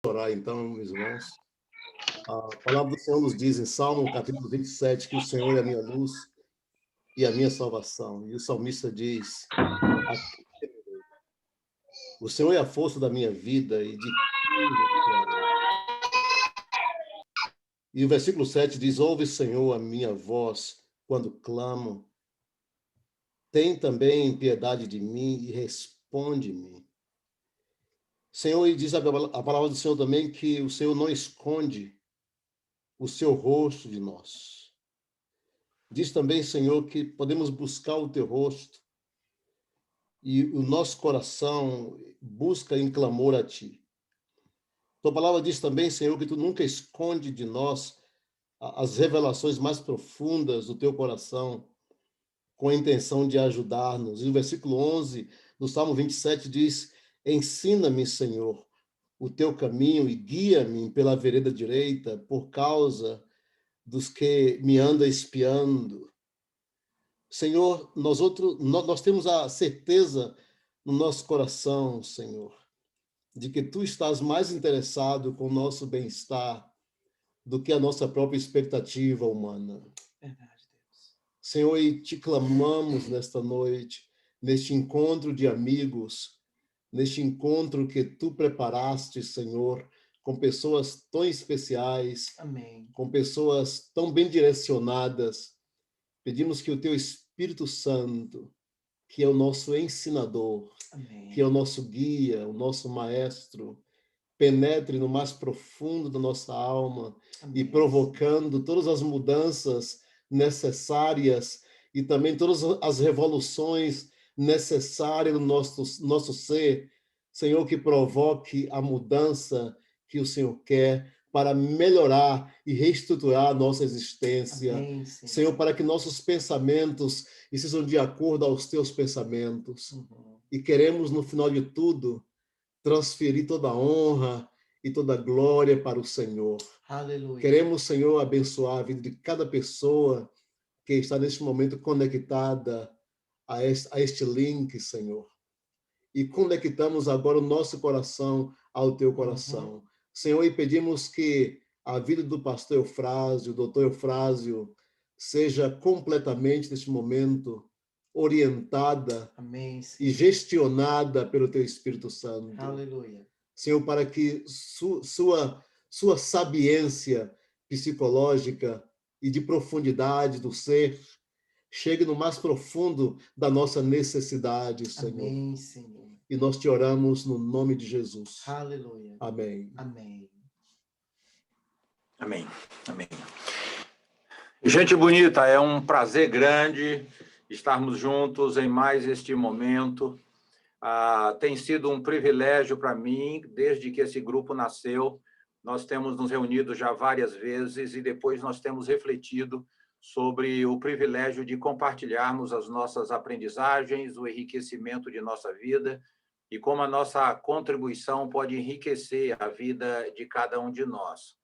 Orar então, meus irmãos. A palavra do Senhor nos diz em Salmo, capítulo 27, que o Senhor é a minha luz e a minha salvação. E o salmista diz: o Senhor é a força da minha vida e de quem recuarei? E o versículo 7 diz: ouve, Senhor, a minha voz quando clamo. Tem também piedade de mim e responde-me. Senhor, e diz a palavra do Senhor também que o Senhor não esconde o seu rosto de nós. Diz também, Senhor, que podemos buscar o teu rosto e o nosso coração busca em clamor a ti. Tua palavra diz também, Senhor, que tu nunca esconde de nós as revelações mais profundas do teu coração com a intenção de ajudar-nos. E o versículo 11 do Salmo 27 diz: ensina-me, Senhor, o teu caminho e guia-me pela vereda direita por causa dos que me andam espiando. Senhor, nós temos a certeza no nosso coração, Senhor, de que tu estás mais interessado com o nosso bem-estar do que a nossa própria expectativa humana. Verdade, Deus. Senhor, e te clamamos nesta noite, neste encontro de amigos, neste encontro que tu preparaste, Senhor, com pessoas tão especiais, Amém. com pessoas tão bem direcionadas. Pedimos que o teu Espírito Santo, que é o nosso ensinador, Amém. que é o nosso guia, o nosso maestro, penetre no mais profundo da nossa alma. Amém. E provocando todas as mudanças necessárias e também todas as revoluções necessárias no nosso ser. Senhor, que provoque a mudança que o Senhor quer para melhorar e reestruturar a nossa existência. Amém, Senhor, para que nossos pensamentos estejam de acordo aos teus pensamentos. E queremos, no final de tudo, transferir toda a honra e toda a glória para o Senhor. Aleluia. Queremos, Senhor, abençoar a vida de cada pessoa que está neste momento conectada a este link, Senhor. E conectamos agora o nosso coração ao teu coração. Senhor, e pedimos que a vida do pastor Eufrásio, do doutor Eufrásio, seja completamente, neste momento, orientada Amém, e gestionada pelo teu Espírito Santo. Aleluia. Senhor, para que sua sabiência psicológica e de profundidade do ser chegue no mais profundo da nossa necessidade, Senhor. Amém, Senhor. E nós te oramos no nome de Jesus. Aleluia. Amém. Amém. Amém. Amém. Gente bonita, é um prazer grande estarmos juntos em mais este momento. Tem sido um privilégio para mim, desde que esse grupo nasceu. Nós temos nos reunido já várias vezes e depois nós temos refletido sobre o privilégio de compartilharmos as nossas aprendizagens, o enriquecimento de nossa vida e como a nossa contribuição pode enriquecer a vida de cada um de nós.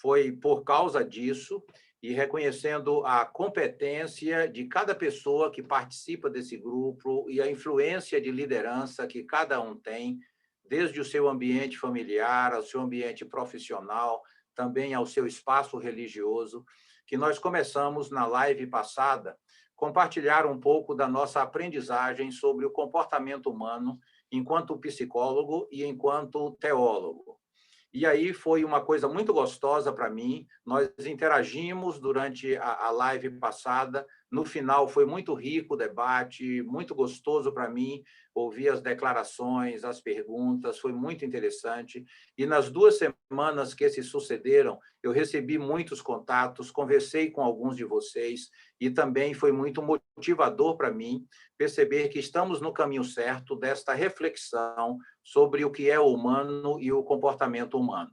Foi por causa disso e reconhecendo a competência de cada pessoa que participa desse grupo e a influência de liderança que cada um tem, desde o seu ambiente familiar, ao seu ambiente profissional, também ao seu espaço religioso, que nós começamos na live passada compartilhar um pouco da nossa aprendizagem sobre o comportamento humano enquanto psicólogo e enquanto teólogo. E aí foi uma coisa muito gostosa para mim, nós interagimos durante a live passada, no final foi muito rico o debate, muito gostoso para mim, ouvir as declarações, as perguntas, foi muito interessante. E nas 2 semanas que se sucederam, eu recebi muitos contatos, conversei com alguns de vocês, e também foi muito motivador para mim perceber que estamos no caminho certo desta reflexão sobre o que é o humano e o comportamento humano.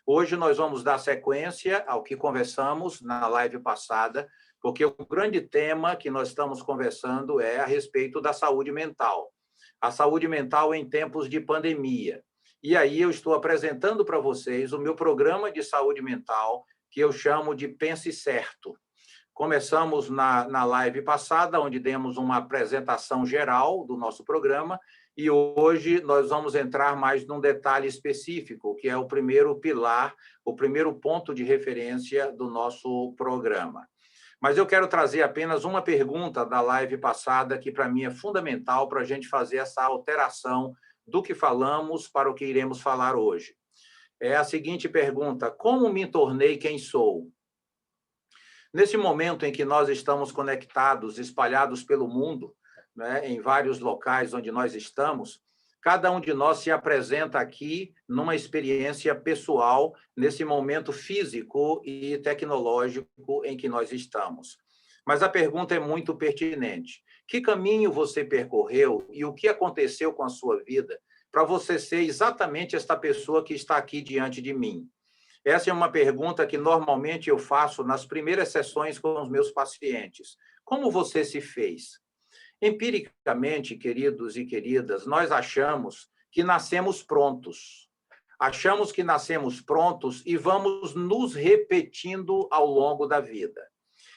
Hoje nós vamos dar sequência ao que conversamos na live passada, porque o grande tema que nós estamos conversando é a respeito da saúde mental. A saúde mental em tempos de pandemia. E aí eu estou apresentando para vocês o meu programa de saúde mental, que eu chamo de Pense Certo. Começamos na live passada, onde demos uma apresentação geral do nosso programa, E hoje nós vamos entrar mais num detalhe específico, que é o primeiro pilar, o primeiro ponto de referência do nosso programa. Mas eu quero trazer apenas uma pergunta da live passada, que para mim é fundamental para a gente fazer essa alteração do que falamos para o que iremos falar hoje. É a seguinte pergunta: como me tornei quem sou? Nesse momento em que nós estamos conectados, espalhados pelo mundo, né, em vários locais onde nós estamos, cada um de nós se apresenta aqui numa experiência pessoal, nesse momento físico e tecnológico em que nós estamos. Mas a pergunta é muito pertinente. Que caminho você percorreu e o que aconteceu com a sua vida para você ser exatamente esta pessoa que está aqui diante de mim? Essa é uma pergunta que normalmente eu faço nas primeiras sessões com os meus pacientes. Como você se fez? Empiricamente, queridos e queridas, nós achamos que nascemos prontos. Achamos que nascemos prontos e vamos nos repetindo ao longo da vida.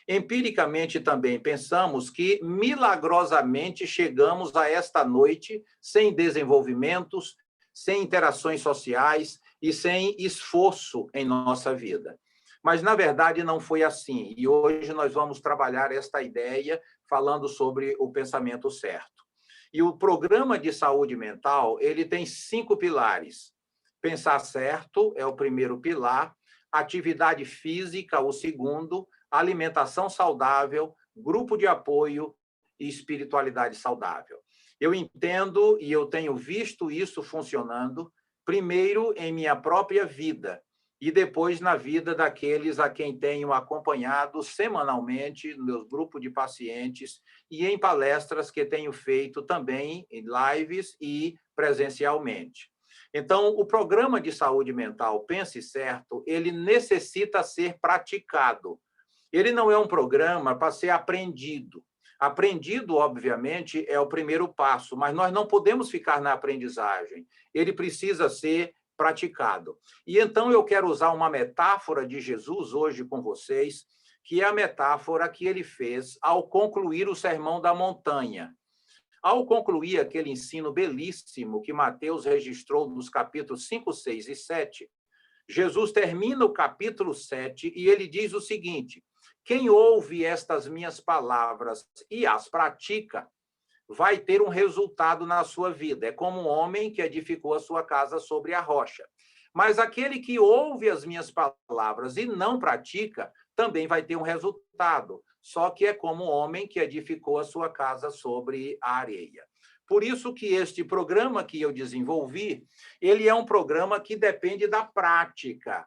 Empiricamente também pensamos que milagrosamente chegamos a esta noite sem desenvolvimentos, sem interações sociais e sem esforço em nossa vida. Mas, na verdade, não foi assim. E hoje nós vamos trabalhar esta ideia falando sobre o pensamento certo. E o programa de saúde mental, ele tem 5 pilares. Pensar certo é o primeiro pilar, atividade física, o segundo, alimentação saudável, grupo de apoio e espiritualidade saudável. Eu entendo e eu tenho visto isso funcionando, primeiro em minha própria vida, e depois na vida daqueles a quem tenho acompanhado semanalmente no meu grupo de pacientes e em palestras que tenho feito também em lives e presencialmente. Então, o programa de saúde mental Pense Certo, ele necessita ser praticado. Ele não é um programa para ser aprendido. Aprendido, obviamente, é o primeiro passo, mas nós não podemos ficar na aprendizagem. Ele precisa ser praticado. E então eu quero usar uma metáfora de Jesus hoje com vocês, que é a metáfora que ele fez ao concluir o Sermão da Montanha. Ao concluir aquele ensino belíssimo que Mateus registrou nos capítulos 5, 6 e 7, Jesus termina o capítulo 7 e ele diz o seguinte: quem ouve estas minhas palavras e as pratica, vai ter um resultado na sua vida. É como um homem que edificou a sua casa sobre a rocha. Mas aquele que ouve as minhas palavras e não pratica, também vai ter um resultado. Só que é como um homem que edificou a sua casa sobre a areia. Por isso que este programa que eu desenvolvi, ele é um programa que depende da prática.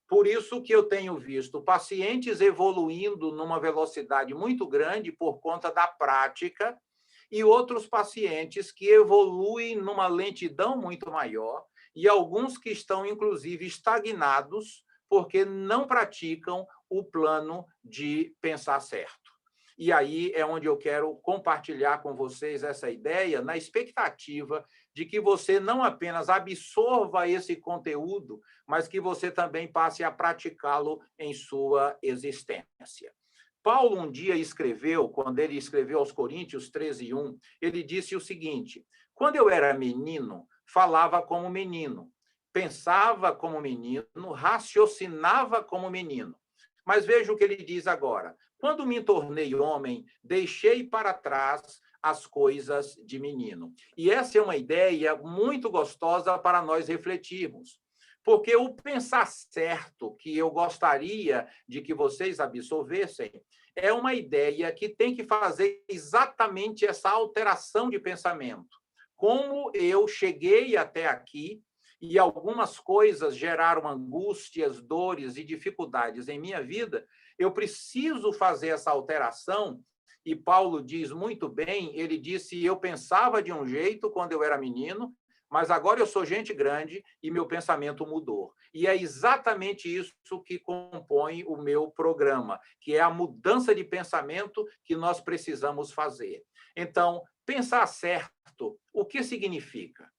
Por isso que eu tenho visto pacientes evoluindo numa velocidade muito grande por conta da prática, e outros pacientes que evoluem numa lentidão muito maior, e alguns que estão, inclusive, estagnados porque não praticam o plano de pensar certo. E aí é onde eu quero compartilhar com vocês essa ideia, na expectativa de que você não apenas absorva esse conteúdo, mas que você também passe a praticá-lo em sua existência. Paulo um dia escreveu, quando ele escreveu aos Coríntios 13:1, ele disse o seguinte: quando eu era menino, falava como menino, pensava como menino, raciocinava como menino. Mas veja o que ele diz agora: quando me tornei homem, deixei para trás as coisas de menino. E essa é uma ideia muito gostosa para nós refletirmos. Porque o pensar certo, que eu gostaria de que vocês absorvessem, é uma ideia que tem que fazer exatamente essa alteração de pensamento. Como eu cheguei até aqui e algumas coisas geraram angústias, dores e dificuldades em minha vida, eu preciso fazer essa alteração. E Paulo diz muito bem, ele disse: eu pensava de um jeito quando eu era menino, mas agora eu sou gente grande e meu pensamento mudou. E é exatamente isso que compõe o meu programa, que é a mudança de pensamento que nós precisamos fazer. Então, pensar certo, o que significa?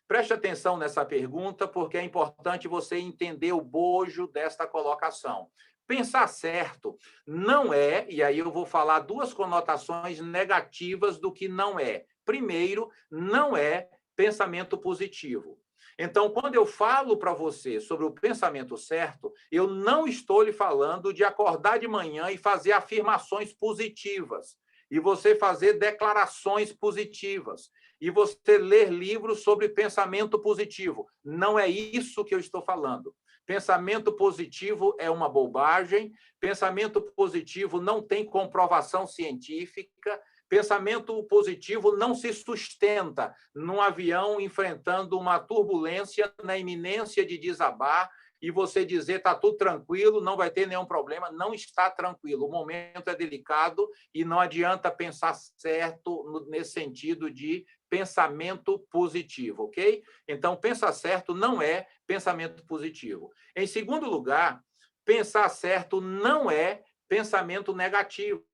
Preste atenção nessa pergunta, porque é importante você entender o bojo desta colocação. Pensar certo não é, e aí eu vou falar duas conotações negativas do que não é. primeiro, não é pensamento positivo. Então, quando eu falo para você sobre o pensamento certo, eu não estou lhe falando de acordar de manhã e fazer afirmações positivas, e você fazer declarações positivas, e você ler livros sobre pensamento positivo. Não é isso que eu estou falando. Pensamento positivo é uma bobagem, pensamento positivo não tem comprovação científica, pensamento positivo não se sustenta num avião enfrentando uma turbulência na iminência de desabar e você dizer está tudo tranquilo, não vai ter nenhum problema. Não está tranquilo, o momento é delicado e não adianta pensar certo nesse sentido de pensamento positivo, ok? Então, pensar certo não é pensamento positivo. Em segundo lugar, pensar certo não é pensamento negativo.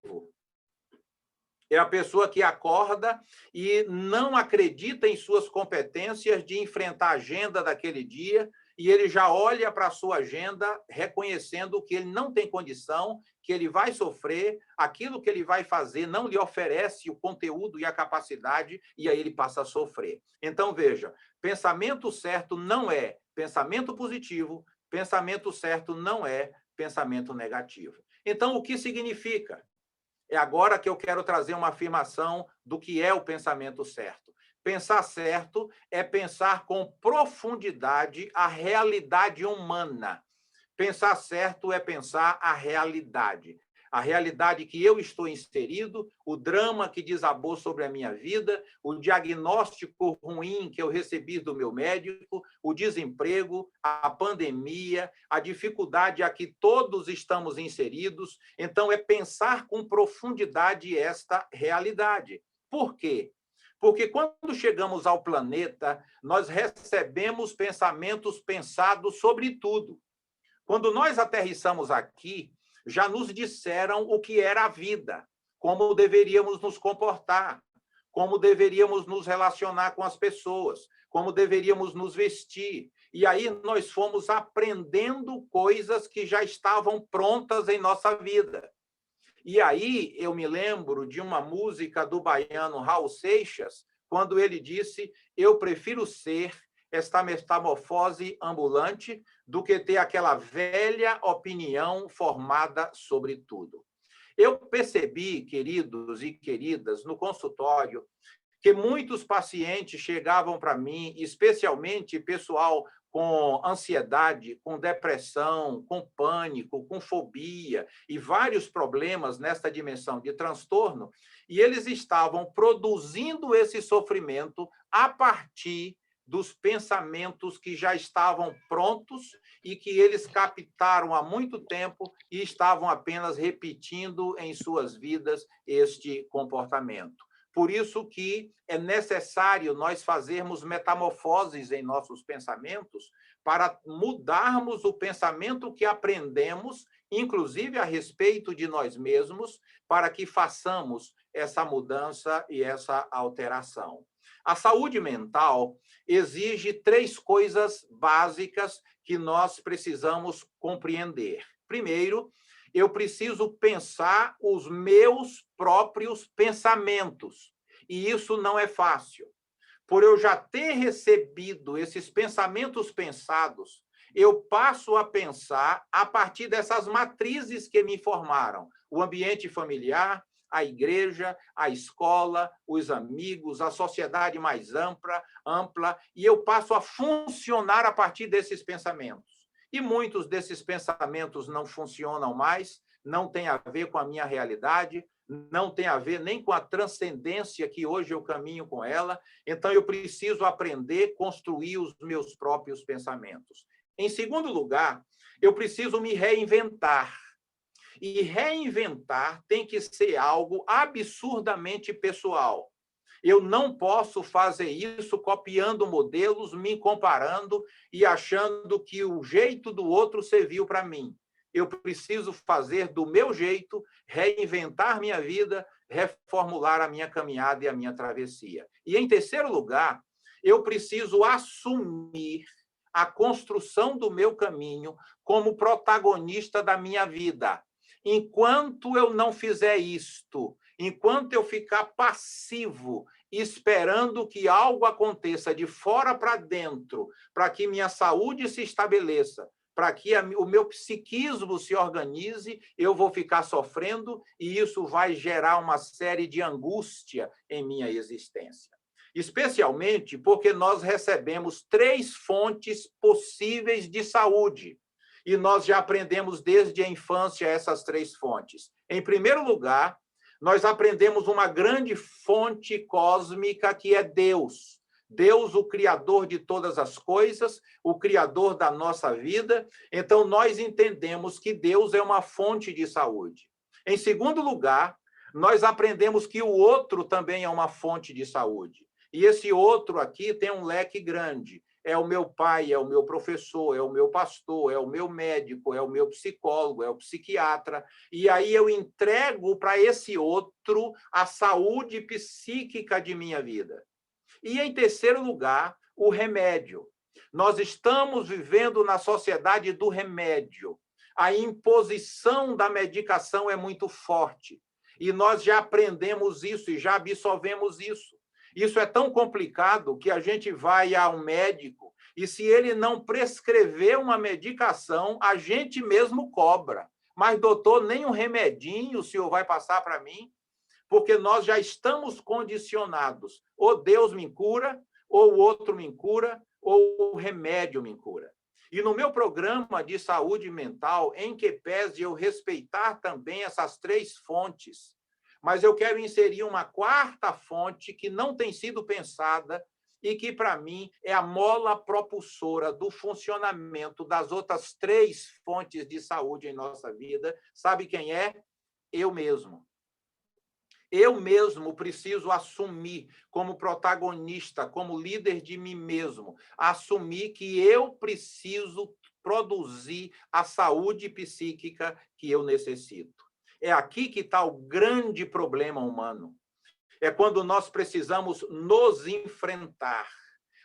É a pessoa que acorda e não acredita em suas competências de enfrentar a agenda daquele dia e ele já olha para a sua agenda reconhecendo que ele não tem condição, que ele vai sofrer, aquilo que ele vai fazer não lhe oferece o conteúdo e a capacidade e aí ele passa a sofrer. Então, veja, pensamento certo não é pensamento positivo, pensamento certo não é pensamento negativo. Então, o que significa? É agora que eu quero trazer uma afirmação do que é o pensamento certo. Pensar certo é pensar com profundidade a realidade humana. Pensar certo é pensar a realidade que eu estou inserido, o drama que desabou sobre a minha vida, o diagnóstico ruim que eu recebi do meu médico, o desemprego, a pandemia, a dificuldade a que todos estamos inseridos. Então, é pensar com profundidade esta realidade. Por quê? Porque quando chegamos ao planeta, nós recebemos pensamentos pensados sobre tudo. Quando nós aterrissamos aqui, já nos disseram o que era a vida, como deveríamos nos comportar, como deveríamos nos relacionar com as pessoas, como deveríamos nos vestir. E aí nós fomos aprendendo coisas que já estavam prontas em nossa vida. E aí eu me lembro de uma música do baiano Raul Seixas, quando ele disse: eu prefiro ser esta metamorfose ambulante do que ter aquela velha opinião formada sobre tudo. Eu percebi, queridos e queridas, no consultório, que muitos pacientes chegavam para mim, especialmente pessoal com ansiedade, com depressão, com pânico, com fobia e vários problemas nesta dimensão de transtorno, e eles estavam produzindo esse sofrimento a partir dos pensamentos que já estavam prontos e que eles captaram há muito tempo e estavam apenas repetindo em suas vidas este comportamento. Por isso que é necessário nós fazermos metamorfoses em nossos pensamentos para mudarmos o pensamento que aprendemos, inclusive a respeito de nós mesmos, para que façamos essa mudança e essa alteração. A saúde mental exige 3 coisas básicas que nós precisamos compreender. Primeiro, eu preciso pensar os meus próprios pensamentos. E isso não é fácil. Por eu já ter recebido esses pensamentos pensados, eu passo a pensar a partir dessas matrizes que me formaram. O ambiente familiar, a igreja, a escola, os amigos, a sociedade mais ampla, e eu passo a funcionar a partir desses pensamentos. E muitos desses pensamentos não funcionam mais, não tem a ver com a minha realidade, não tem a ver nem com a transcendência que hoje eu caminho com ela. Então, eu preciso aprender a construir os meus próprios pensamentos. Em segundo lugar, eu preciso me reinventar. E reinventar tem que ser algo absurdamente pessoal. Eu não posso fazer isso copiando modelos, me comparando e achando que o jeito do outro serviu para mim. Eu preciso fazer do meu jeito, reinventar minha vida, reformular a minha caminhada e a minha travessia. E, em terceiro lugar, eu preciso assumir a construção do meu caminho como protagonista da minha vida. Enquanto eu não fizer isto, enquanto eu ficar passivo esperando que algo aconteça de fora para dentro, para que minha saúde se estabeleça, para que o meu psiquismo se organize, eu vou ficar sofrendo e isso vai gerar uma série de angústia em minha existência. Especialmente porque nós recebemos 3 fontes possíveis de saúde. E nós já aprendemos desde a infância essas 3 fontes. Em primeiro lugar, nós aprendemos uma grande fonte cósmica que é Deus. Deus, o Criador de todas as coisas, o Criador da nossa vida. Então, nós entendemos que Deus é uma fonte de saúde. Em segundo lugar, nós aprendemos que o outro também é uma fonte de saúde. E esse outro aqui tem um leque grande. É o meu pai, é o meu professor, é o meu pastor, é o meu médico, é o meu psicólogo, é o psiquiatra. E aí eu entrego para esse outro a saúde psíquica de minha vida. E, em terceiro lugar, o remédio. Nós estamos vivendo na sociedade do remédio. A imposição da medicação é muito forte. E nós já aprendemos isso e já absorvemos isso. Isso é tão complicado que a gente vai a um médico e, se ele não prescrever uma medicação, a gente mesmo cobra. Mas, doutor, nem um remedinho o senhor vai passar para mim? Porque nós já estamos condicionados. Ou Deus me cura, ou o outro me cura, ou o remédio me cura. E no meu programa de saúde mental, em que pese eu respeitar também essas 3 fontes, mas eu quero inserir uma 4ª fonte que não tem sido pensada e que, para mim, é a mola propulsora do funcionamento das outras 3 fontes de saúde em nossa vida. Sabe quem é? Eu mesmo. Eu mesmo preciso assumir como protagonista, como líder de mim mesmo, assumir que eu preciso produzir a saúde psíquica que eu necessito. É aqui que está o grande problema humano. É quando nós precisamos nos enfrentar.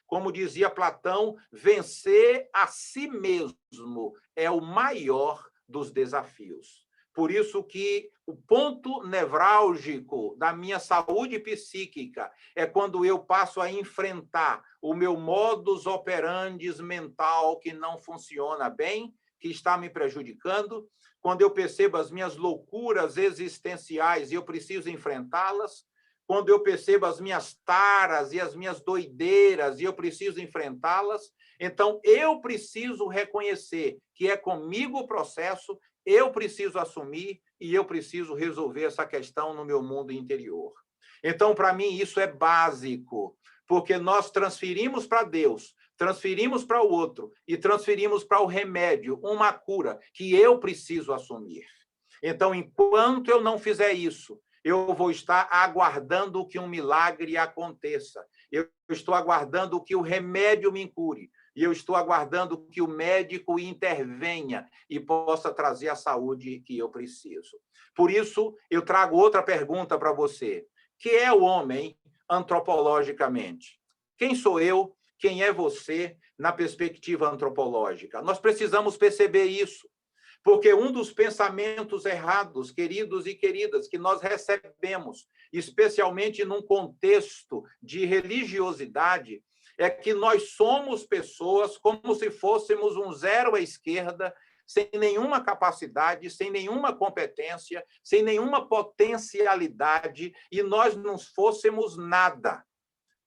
Como dizia Platão, vencer a si mesmo é o maior dos desafios. Por isso que o ponto nevrálgico da minha saúde psíquica é quando eu passo a enfrentar o meu modus operandi mental que não funciona bem, que está me prejudicando, quando eu percebo as minhas loucuras existenciais e eu preciso enfrentá-las, quando eu percebo as minhas taras e as minhas doideiras e eu preciso enfrentá-las, então eu preciso reconhecer que é comigo o processo, eu preciso assumir e eu preciso resolver essa questão no meu mundo interior. Então, para mim, isso é básico, porque nós transferimos para Deus, transferimos para o outro e transferimos para o remédio uma cura que eu preciso assumir. Então, enquanto eu não fizer isso, eu vou estar aguardando que um milagre aconteça. Eu estou aguardando que o remédio me cure. E eu estou aguardando que o médico intervenha e possa trazer a saúde que eu preciso. Por isso, eu trago outra pergunta para você. Que é o homem antropologicamente? Quem sou eu? Quem é você na perspectiva antropológica? Nós precisamos perceber isso. Porque um dos pensamentos errados, queridos e queridas, que nós recebemos, especialmente num contexto de religiosidade, é que nós somos pessoas como se fôssemos um zero à esquerda, sem nenhuma capacidade, sem nenhuma competência, sem nenhuma potencialidade, e nós não fôssemos nada.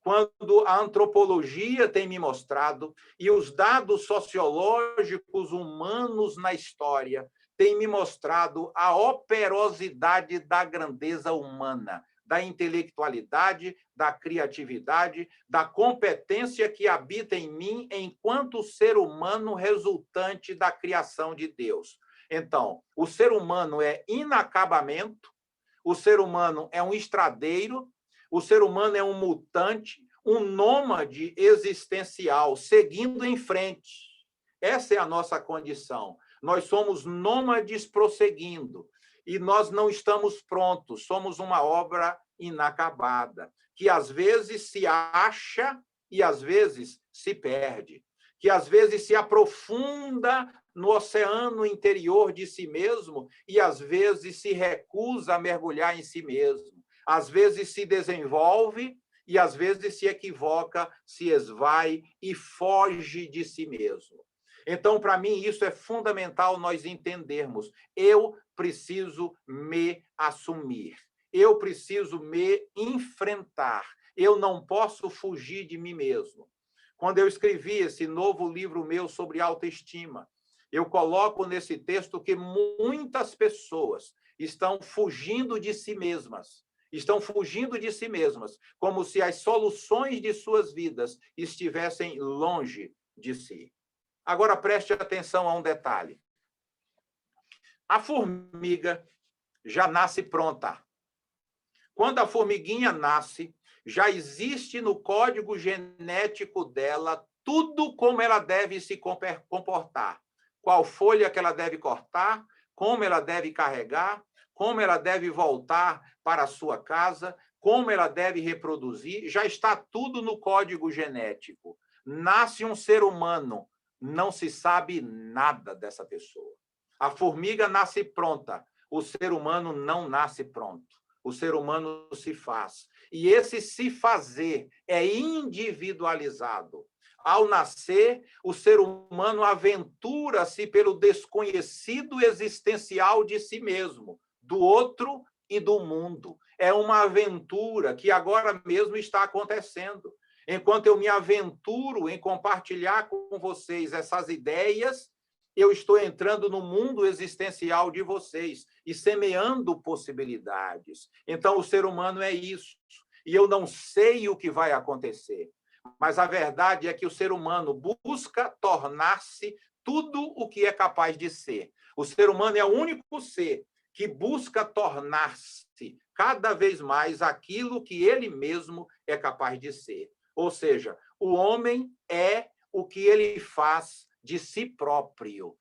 Quando a antropologia tem me mostrado, e os dados sociológicos humanos na história têm me mostrado a operosidade da grandeza humana, da intelectualidade, da criatividade, da competência que habita em mim enquanto ser humano resultante da criação de Deus. Então, o ser humano é inacabamento, o ser humano é um estradeiro, o ser humano é um mutante, um nômade existencial, seguindo em frente. Essa é a nossa condição. Nós somos nômades prosseguindo. E nós não estamos prontos, somos uma obra inacabada, que às vezes se acha e às vezes se perde, que às vezes se aprofunda no oceano interior de si mesmo e às vezes se recusa a mergulhar em si mesmo, às vezes se desenvolve e às vezes se equivoca, se esvai e foge de si mesmo. Então, para mim, isso é fundamental nós entendermos. Eu preciso me assumir. Eu preciso me enfrentar. Eu não posso fugir de mim mesmo. Quando eu escrevi esse novo livro meu sobre autoestima, eu coloco nesse texto que muitas pessoas estão fugindo de si mesmas. Estão fugindo de si mesmas, como se as soluções de suas vidas estivessem longe de si. Agora, preste atenção a um detalhe. A formiga já nasce pronta. Quando a formiguinha nasce, já existe no código genético dela tudo como ela deve se comportar. Qual folha que ela deve cortar, como ela deve carregar, como ela deve voltar para a sua casa, como ela deve reproduzir, já está tudo no código genético. Nasce um ser humano, não se sabe nada dessa pessoa. A formiga nasce pronta, o ser humano não nasce pronto. O ser humano se faz. E esse se fazer é individualizado. Ao nascer, o ser humano aventura-se pelo desconhecido existencial de si mesmo, do outro e do mundo. É uma aventura que agora mesmo está acontecendo. Enquanto eu me aventuro em compartilhar com vocês essas ideias, eu estou entrando no mundo existencial de vocês e semeando possibilidades. Então, o ser humano é isso. E eu não sei o que vai acontecer. Mas a verdade é que o ser humano busca tornar-se tudo o que é capaz de ser. O ser humano é o único ser que busca tornar-se cada vez mais aquilo que ele mesmo é capaz de ser. Ou seja, o homem é o que ele faz de si próprio.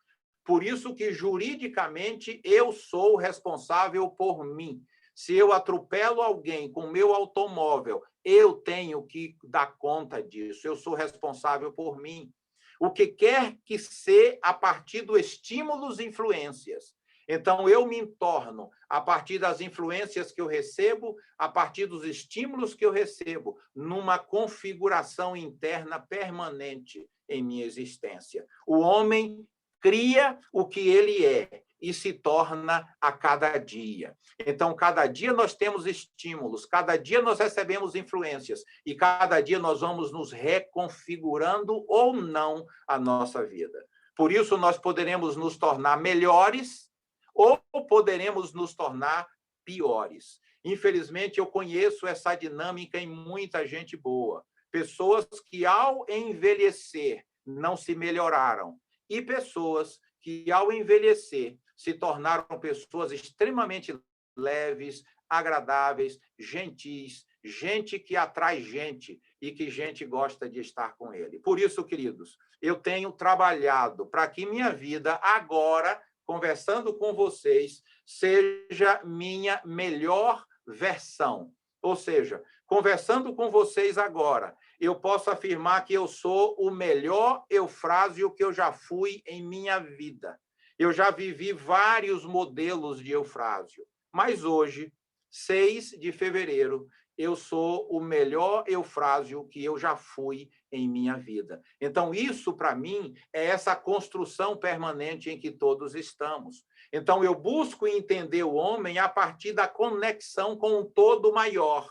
Por isso que, juridicamente, eu sou responsável por mim. Se eu atropelo alguém com meu automóvel, eu tenho que dar conta disso. Eu sou responsável por mim. O que quer que ser a partir dos estímulos e influências. Então, eu me torno, a partir das influências que eu recebo, a partir dos estímulos que eu recebo, numa configuração interna permanente em minha existência. O homem cria o que ele é e se torna a cada dia. Então, cada dia nós temos estímulos, cada dia nós recebemos influências e cada dia nós vamos nos reconfigurando ou não a nossa vida. Por isso, nós poderemos nos tornar melhores ou poderemos nos tornar piores. Infelizmente, eu conheço essa dinâmica em muita gente boa. Pessoas que, ao envelhecer, não se melhoraram. E pessoas que, ao envelhecer, se tornaram pessoas extremamente leves, agradáveis, gentis, gente que atrai gente e que gente gosta de estar com ele. Por isso, queridos, eu tenho trabalhado para que minha vida agora, conversando com vocês, seja minha melhor versão. Ou seja, conversando com vocês agora, eu posso afirmar que eu sou o melhor Eufrásio que eu já fui em minha vida. Eu já vivi vários modelos de Eufrásio, mas hoje, 6 de fevereiro, eu sou o melhor Eufrásio que eu já fui em minha vida. Então, isso, para mim, é essa construção permanente em que todos estamos. Então, eu busco entender o homem a partir da conexão com um todo maior.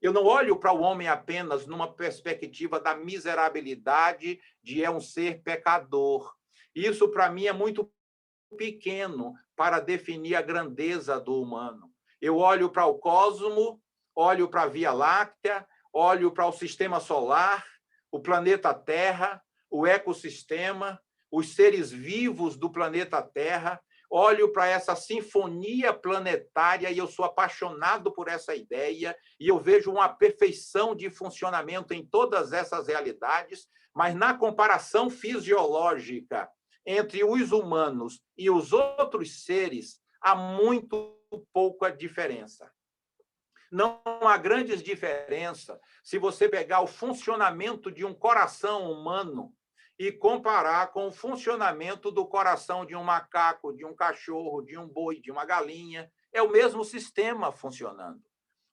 Eu não olho para o homem apenas numa perspectiva da miserabilidade de um ser pecador. Isso, para mim, é muito pequeno para definir a grandeza do humano. Eu olho para o cosmo, olho para a Via Láctea, olho para o sistema solar, o planeta Terra, o ecossistema, os seres vivos do planeta Terra, olho para essa sinfonia planetária e eu sou apaixonado por essa ideia e eu vejo uma perfeição de funcionamento em todas essas realidades, mas na comparação fisiológica entre os humanos e os outros seres, há muito pouca diferença. Não há grandes diferenças se você pegar o funcionamento de um coração humano e comparar com o funcionamento do coração de um macaco, de um cachorro, de um boi, de uma galinha. É o mesmo sistema funcionando.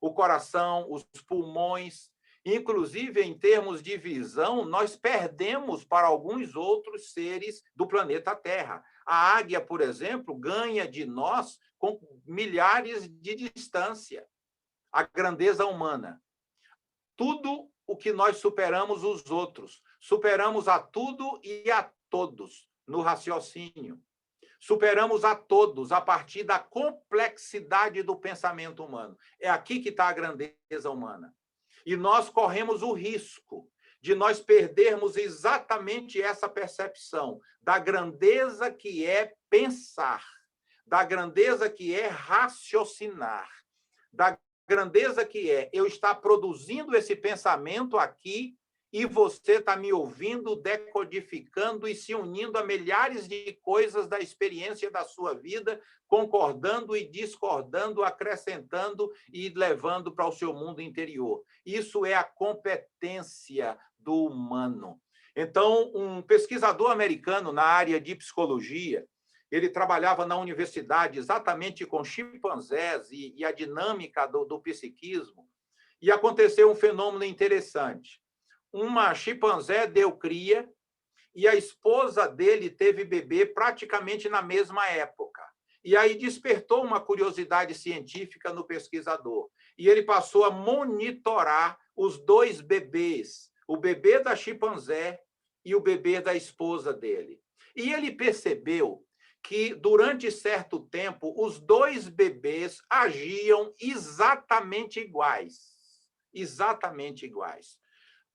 O coração, os pulmões, Inclusive, em termos de visão, nós perdemos para alguns outros seres do planeta Terra. A águia, por exemplo, ganha de nós com milhares de distância a grandeza humana. Tudo o que nós superamos os outros, superamos a tudo e a todos no raciocínio. Superamos a todos a partir da complexidade do pensamento humano. É aqui que está a grandeza humana. E nós corremos o risco de nós perdermos exatamente essa percepção da grandeza que é pensar, da grandeza que é raciocinar, da grandeza que é eu estar produzindo esse pensamento aqui e você está me ouvindo, decodificando e se unindo a milhares de coisas da experiência da sua vida, concordando e discordando, acrescentando e levando para o seu mundo interior. Isso é a competência do humano. Então, um pesquisador americano na área de psicologia, ele trabalhava na universidade exatamente com chimpanzés e a dinâmica do psiquismo, e aconteceu um fenômeno interessante. Uma chimpanzé deu cria e a esposa dele teve bebê praticamente na mesma época. E aí despertou uma curiosidade científica no pesquisador. E ele passou a monitorar os dois bebês, o bebê da chimpanzé e o bebê da esposa dele. E ele percebeu que, durante certo tempo, os dois bebês agiam exatamente iguais. Exatamente iguais.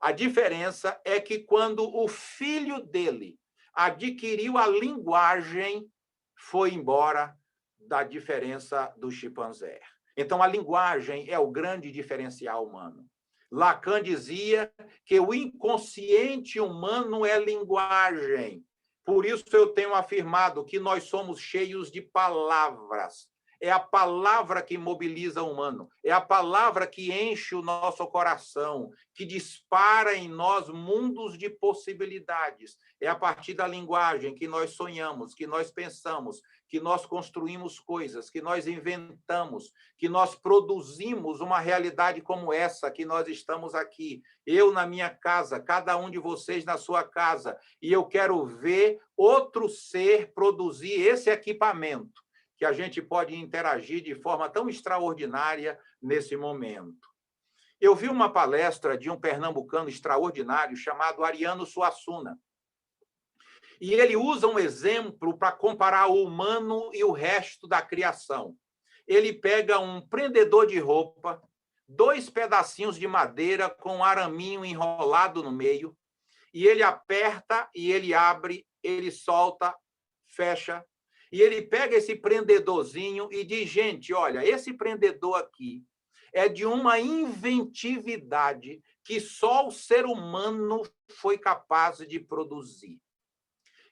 A diferença é que, quando o filho dele adquiriu a linguagem, foi embora da diferença do chimpanzé. Então, a linguagem é o grande diferencial humano. Lacan dizia que o inconsciente humano é linguagem. Por isso, eu tenho afirmado que nós somos cheios de palavras. É a palavra que mobiliza o humano, é a palavra que enche o nosso coração, que dispara em nós mundos de possibilidades. É a partir da linguagem que nós sonhamos, que nós pensamos, que nós construímos coisas, que nós inventamos, que nós produzimos uma realidade como essa que nós estamos aqui. Eu na minha casa, cada um de vocês na sua casa, e eu quero ver outro ser produzir esse equipamento, que a gente pode interagir de forma tão extraordinária nesse momento. Eu vi uma palestra de um pernambucano extraordinário chamado Ariano Suassuna. E ele usa um exemplo para comparar o humano e o resto da criação. Ele pega um prendedor de roupa, 2 pedacinhos de madeira com um araminho enrolado no meio, e ele aperta e ele abre, ele solta, fecha. E ele pega esse prendedorzinho e diz, gente, olha, esse prendedor aqui é de uma inventividade que só o ser humano foi capaz de produzir.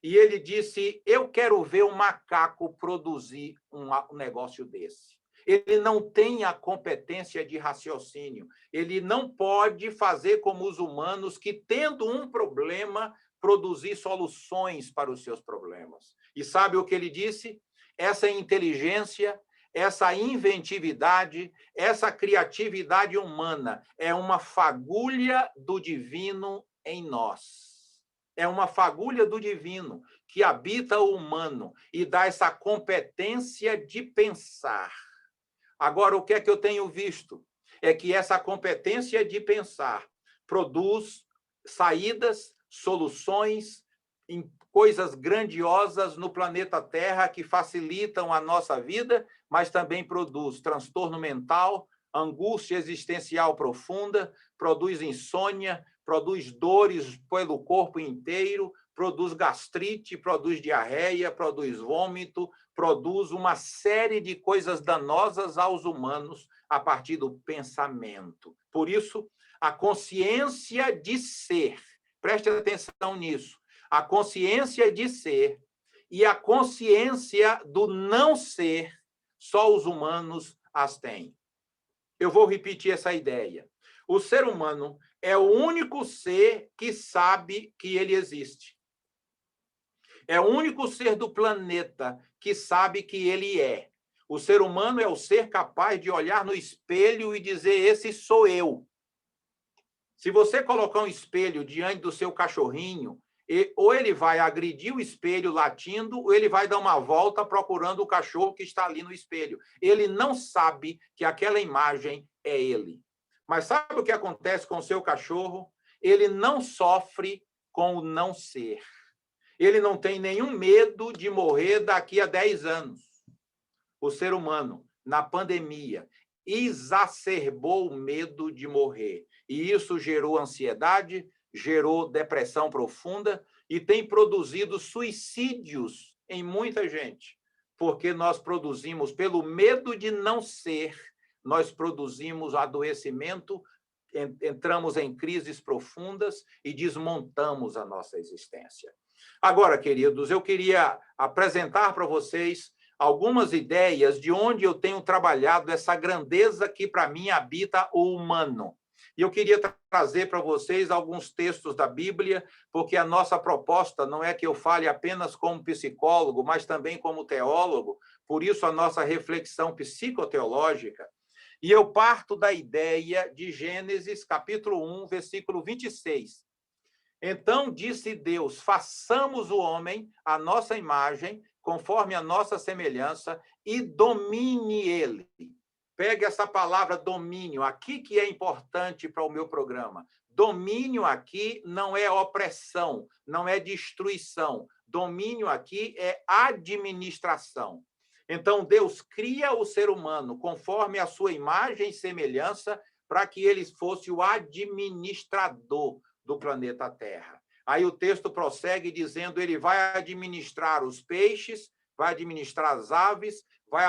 E ele disse, eu quero ver um macaco produzir um negócio desse. Ele não tem a competência de raciocínio. Ele não pode fazer como os humanos que, tendo um problema, produzir soluções para os seus problemas. E sabe o que ele disse? Essa inteligência, essa inventividade, essa criatividade humana é uma fagulha do divino em nós. É uma fagulha do divino que habita o humano e dá essa competência de pensar. Agora, o que é que eu tenho visto? É que essa competência de pensar produz saídas, soluções, em coisas grandiosas no planeta Terra que facilitam a nossa vida, mas também produz transtorno mental, angústia existencial profunda, produz insônia, produz dores pelo corpo inteiro, produz gastrite, produz diarreia, produz vômito, produz uma série de coisas danosas aos humanos a partir do pensamento. Por isso, a consciência de ser, preste atenção nisso, a consciência de ser e a consciência do não ser, só os humanos as têm. Eu vou repetir essa ideia. O ser humano é o único ser que sabe que ele existe. É o único ser do planeta que sabe que ele é. O ser humano é o ser capaz de olhar no espelho e dizer, esse sou eu. Se você colocar um espelho diante do seu cachorrinho, ou ele vai agredir o espelho latindo, ou ele vai dar uma volta procurando o cachorro que está ali no espelho. Ele não sabe que aquela imagem é ele. Mas sabe o que acontece com o seu cachorro? Ele não sofre com o não ser. Ele não tem nenhum medo de morrer daqui a 10 anos. O ser humano, na pandemia, exacerbou o medo de morrer. E isso gerou ansiedade, gerou depressão profunda e tem produzido suicídios em muita gente, porque nós produzimos, pelo medo de não ser, nós produzimos adoecimento, entramos em crises profundas e desmontamos a nossa existência. Agora, queridos, eu queria apresentar para vocês algumas ideias de onde eu tenho trabalhado essa grandeza que, para mim, habita o humano. E eu queria trazer para vocês alguns textos da Bíblia, porque a nossa proposta não é que eu fale apenas como psicólogo, mas também como teólogo, por isso a nossa reflexão psicoteológica. E eu parto da ideia de Gênesis, capítulo 1, versículo 26. Então disse Deus, façamos o homem à nossa imagem, conforme a nossa semelhança, e domine ele. Pegue essa palavra domínio, aqui que é importante para o meu programa. Domínio aqui não é opressão, não é destruição. Domínio aqui é administração. Então, Deus cria o ser humano conforme a sua imagem e semelhança para que ele fosse o administrador do planeta Terra. Aí o texto prossegue dizendo, ele vai administrar os peixes, vai administrar as aves, vai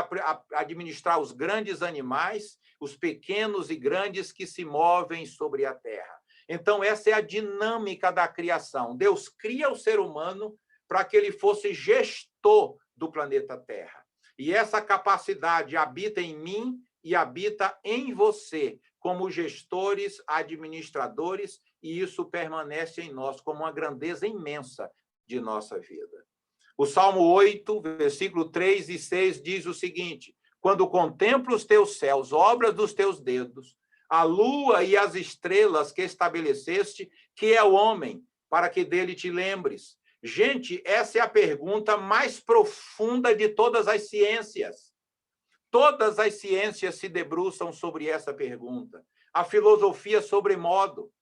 administrar os grandes animais, os pequenos e grandes que se movem sobre a terra. Então, essa é a dinâmica da criação. Deus cria o ser humano para que ele fosse gestor do planeta Terra. E essa capacidade habita em mim e habita em você, como gestores, administradores, e isso permanece em nós como uma grandeza imensa de nossa vida. O Salmo 8, versículo 3 e 6 diz o seguinte, quando contemplo os teus céus, obras dos teus dedos, a lua e as estrelas que estabeleceste, que é o homem, para que dele te lembres. Gente, essa é a pergunta mais profunda de todas as ciências. Todas as ciências se debruçam sobre essa pergunta. A filosofia, sobremodo.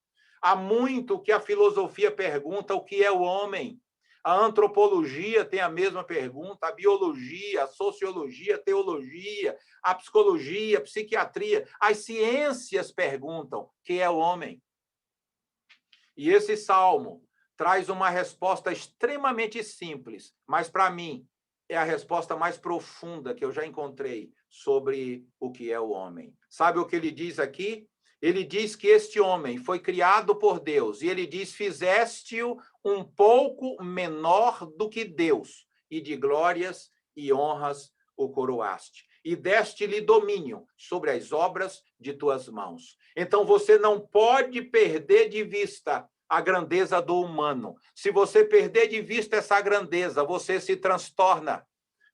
Há muito que a filosofia pergunta o que é o homem. A antropologia tem a mesma pergunta, a biologia, a sociologia, a teologia, a psicologia, a psiquiatria. As ciências perguntam o que é o homem. E esse salmo traz uma resposta extremamente simples, mas, para mim, é a resposta mais profunda que eu já encontrei sobre o que é o homem. Sabe o que ele diz aqui? Ele diz que este homem foi criado por Deus, e ele diz, fizeste-o um pouco menor do que Deus, e de glórias e honras o coroaste, e deste-lhe domínio sobre as obras de tuas mãos. Então, você não pode perder de vista a grandeza do humano. Se você perder de vista essa grandeza, você se transtorna,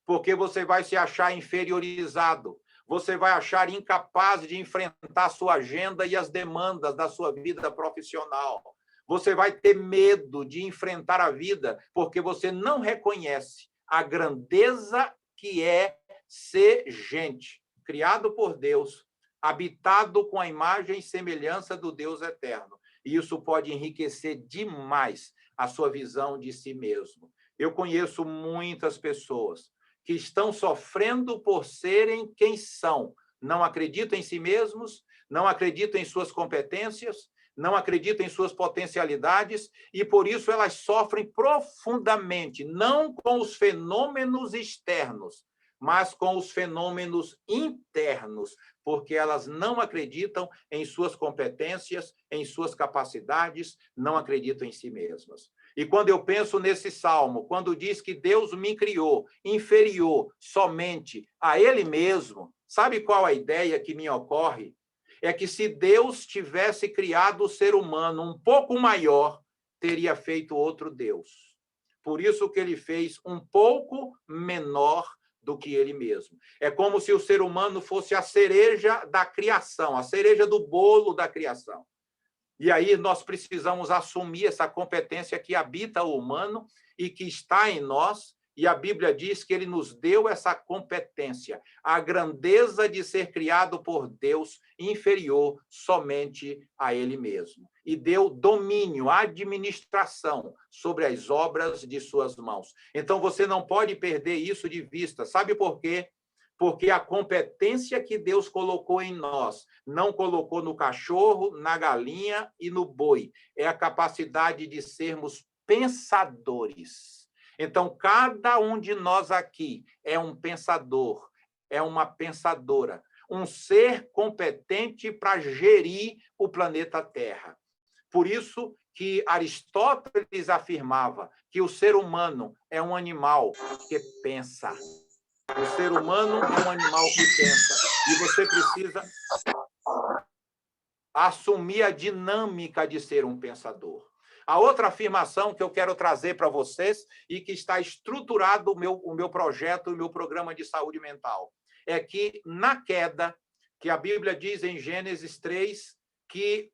porque você vai se achar inferiorizado, você vai achar incapaz de enfrentar a sua agenda e as demandas da sua vida profissional. Você vai ter medo de enfrentar a vida porque você não reconhece a grandeza que é ser gente, criado por Deus, habitado com a imagem e semelhança do Deus eterno. E isso pode enriquecer demais a sua visão de si mesmo. Eu conheço muitas pessoas que estão sofrendo por serem quem são. Não acreditam em si mesmos, não acreditam em suas competências, não acreditam em suas potencialidades, e por isso elas sofrem profundamente, não com os fenômenos externos, mas com os fenômenos internos, porque elas não acreditam em suas competências, em suas capacidades, não acreditam em si mesmas. E quando eu penso nesse salmo, quando diz que Deus me criou inferior somente a Ele mesmo, sabe qual a ideia que me ocorre? É que se Deus tivesse criado o ser humano um pouco maior, teria feito outro Deus. Por isso que ele fez um pouco menor do que ele mesmo. É como se o ser humano fosse a cereja da criação, a cereja do bolo da criação. E aí nós precisamos assumir essa competência que habita o humano e que está em nós, e a Bíblia diz que ele nos deu essa competência, a grandeza de ser criado por Deus, inferior somente a ele mesmo. E deu domínio, administração sobre as obras de suas mãos. Então você não pode perder isso de vista. Sabe por quê? Porque a competência que Deus colocou em nós, não colocou no cachorro, na galinha e no boi. É a capacidade de sermos pensadores. Então, cada um de nós aqui é um pensador, é uma pensadora, um ser competente para gerir o planeta Terra. Por isso que Aristóteles afirmava que o ser humano é um animal que pensa. O ser humano é um animal que pensa. E você precisa assumir a dinâmica de ser um pensador. A outra afirmação que eu quero trazer para vocês e que está estruturado o meu projeto, o meu programa de saúde mental, é que na queda, que a Bíblia diz em Gênesis 3, que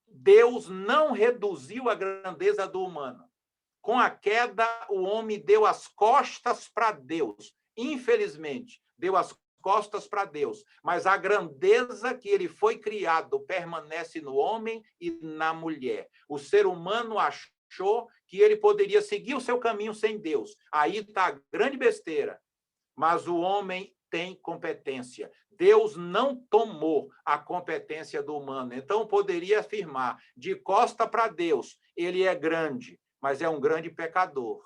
Deus não reduziu a grandeza do humano. Com a queda, o homem deu as costas para Deus. Infelizmente, deu as costas para Deus, mas a grandeza que ele foi criado permanece no homem e na mulher. O ser humano achou que ele poderia seguir o seu caminho sem Deus. Aí está a grande besteira. Mas o homem tem competência. Deus não tomou a competência do humano. Então, poderia afirmar, de costa para Deus, ele é grande, mas é um grande pecador.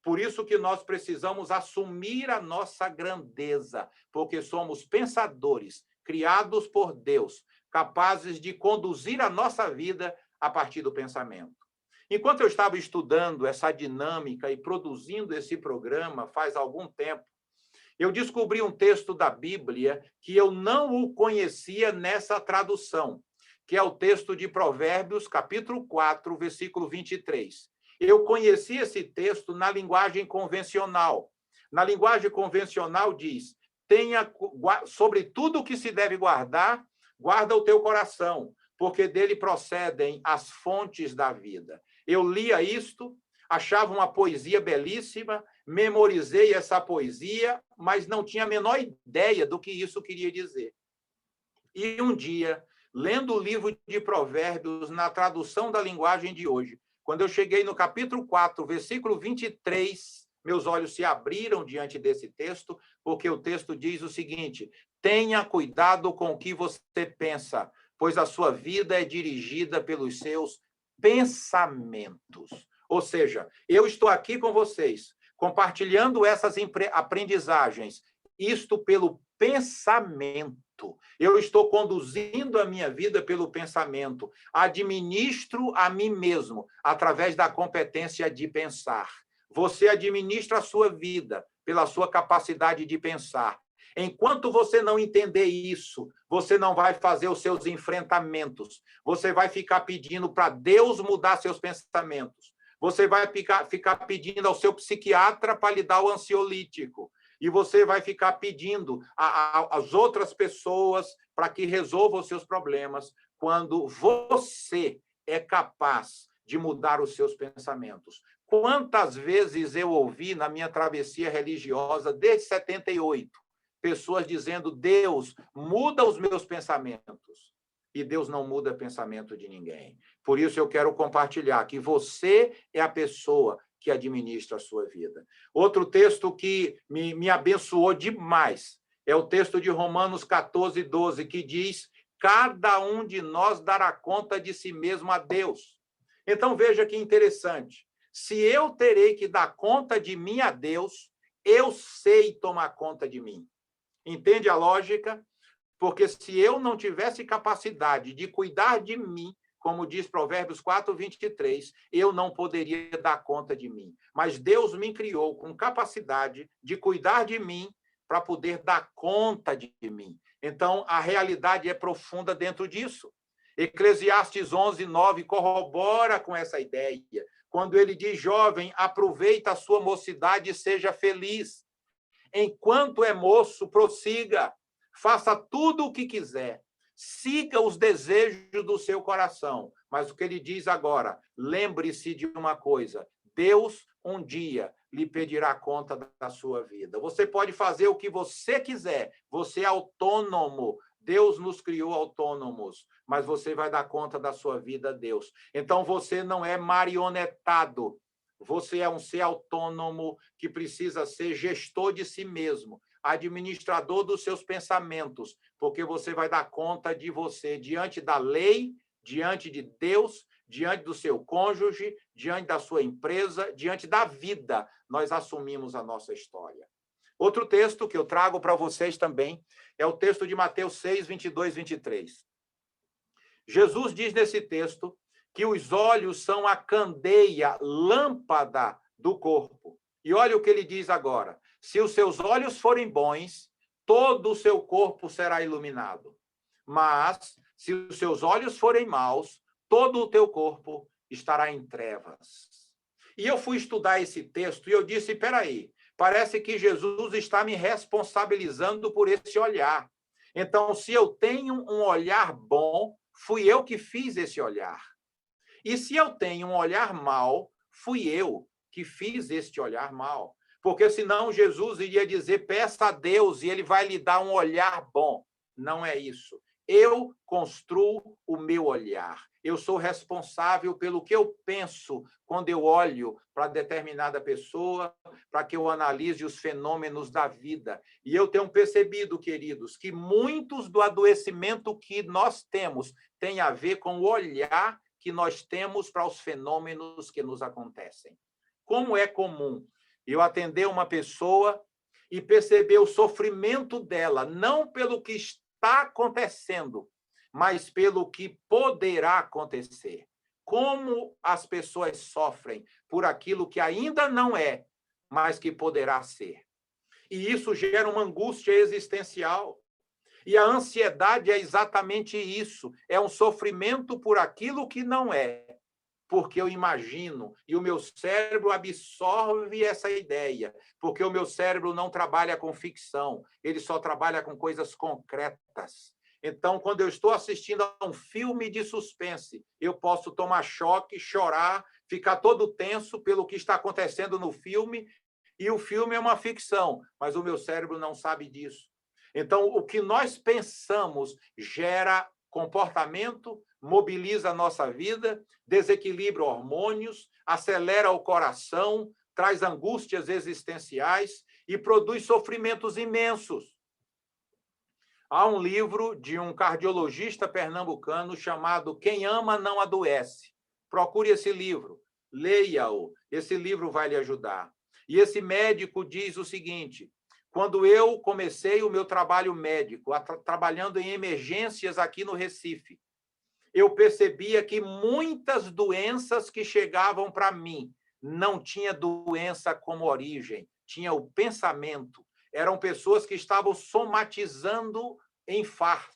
Por isso que nós precisamos assumir a nossa grandeza, porque somos pensadores, criados por Deus, capazes de conduzir a nossa vida a partir do pensamento. Enquanto eu estava estudando essa dinâmica e produzindo esse programa faz algum tempo, eu descobri um texto da Bíblia que eu não o conhecia nessa tradução, que é o texto de Provérbios, capítulo 4, versículo 23. Eu conheci esse texto na linguagem convencional. Na linguagem convencional diz, sobre tudo o que se deve guardar, guarda o teu coração, porque dele procedem as fontes da vida. Eu lia isto, achava uma poesia belíssima, memorizei essa poesia, mas não tinha a menor ideia do que isso queria dizer. E um dia, lendo o livro de Provérbios na tradução da linguagem de hoje, quando eu cheguei no capítulo 4, versículo 23, meus olhos se abriram diante desse texto, porque o texto diz o seguinte, tenha cuidado com o que você pensa, pois a sua vida é dirigida pelos seus pensamentos. Ou seja, eu estou aqui com vocês, compartilhando essas aprendizagens, isto pelo pensamento. Eu estou conduzindo a minha vida pelo pensamento. Administro a mim mesmo através da competência de pensar. Você administra a sua vida pela sua capacidade de pensar. Enquanto você não entender isso, você não vai fazer os seus enfrentamentos. Você vai ficar pedindo para Deus mudar seus pensamentos. Você vai ficar pedindo ao seu psiquiatra para lhe dar o ansiolítico. E você vai ficar pedindo às outras pessoas para que resolvam os seus problemas, quando você é capaz de mudar os seus pensamentos. Quantas vezes eu ouvi na minha travessia religiosa, desde 78, pessoas dizendo, Deus, muda os meus pensamentos. E Deus não muda o pensamento de ninguém. Por isso eu quero compartilhar que você é a pessoa que administra a sua vida. Outro texto que me abençoou demais é o texto de Romanos 14, 12, que diz, cada um de nós dará conta de si mesmo a Deus. Então, veja que interessante. Se eu terei que dar conta de mim a Deus, eu sei tomar conta de mim. Entende a lógica? Porque se eu não tivesse capacidade de cuidar de mim, como diz Provérbios 4, 23, eu não poderia dar conta de mim. Mas Deus me criou com capacidade de cuidar de mim para poder dar conta de mim. Então, a realidade é profunda dentro disso. Eclesiastes 11, 9 corrobora com essa ideia. Quando ele diz, jovem, aproveita a sua mocidade e seja feliz. Enquanto é moço, prossiga. Faça tudo o que quiser. siga os desejos do seu coração. Mas o que ele diz agora, lembre-se de uma coisa, Deus um dia lhe pedirá conta da sua vida. Você pode fazer o que você quiser, você é autônomo, Deus nos criou autônomos, mas você vai dar conta da sua vida a Deus. Então você não é marionetado, você é um ser autônomo que precisa ser gestor de si mesmo, administrador dos seus pensamentos, porque você vai dar conta de você diante da lei, diante de Deus, diante do seu cônjuge, diante da sua empresa, diante da vida. Nós assumimos a nossa história. Outro texto que eu trago para vocês também é o texto de Mateus 6, 22, 23. Jesus diz nesse texto que os olhos são a candeia, lâmpada do corpo. E olha o que ele diz agora. Se os seus olhos forem bons, todo o seu corpo será iluminado. Mas, se os seus olhos forem maus, todo o teu corpo estará em trevas. E eu fui estudar esse texto e eu disse, peraí, parece que Jesus está me responsabilizando por esse olhar. Então, se eu tenho um olhar bom, fui eu que fiz esse olhar. E se eu tenho um olhar mau, fui eu que fiz este olhar mau. Porque senão Jesus iria dizer, peça a Deus e ele vai lhe dar um olhar bom. Não é isso. Eu construo o meu olhar. Eu sou responsável pelo que eu penso quando eu olho para determinada pessoa, para que eu analise os fenômenos da vida. E eu tenho percebido, queridos, que muitos do adoecimento que nós temos tem a ver com o olhar que nós temos para os fenômenos que nos acontecem. Como é comum eu atender uma pessoa e perceber o sofrimento dela, não pelo que está acontecendo, mas pelo que poderá acontecer. Como as pessoas sofrem por aquilo que ainda não é, mas que poderá ser. E isso gera uma angústia existencial. E a ansiedade é exatamente isso, é um sofrimento por aquilo que não é, porque eu imagino, e o meu cérebro absorve essa ideia, porque o meu cérebro não trabalha com ficção, ele só trabalha com coisas concretas. Então, quando eu estou assistindo a um filme de suspense, eu posso tomar choque, chorar, ficar todo tenso pelo que está acontecendo no filme, e o filme é uma ficção, mas o meu cérebro não sabe disso. Então, o que nós pensamos gera comportamento, mobiliza a nossa vida, desequilibra hormônios, acelera o coração, traz angústias existenciais e produz sofrimentos imensos. Há um livro de um cardiologista pernambucano chamado Quem Ama Não Adoece. Procure esse livro, leia-o, esse livro vai lhe ajudar. E esse médico diz o seguinte: quando eu comecei o meu trabalho médico, trabalhando em emergências aqui no Recife, eu percebia que muitas doenças que chegavam para mim não tinha doença como origem, tinha o pensamento. Eram pessoas que estavam somatizando infarto.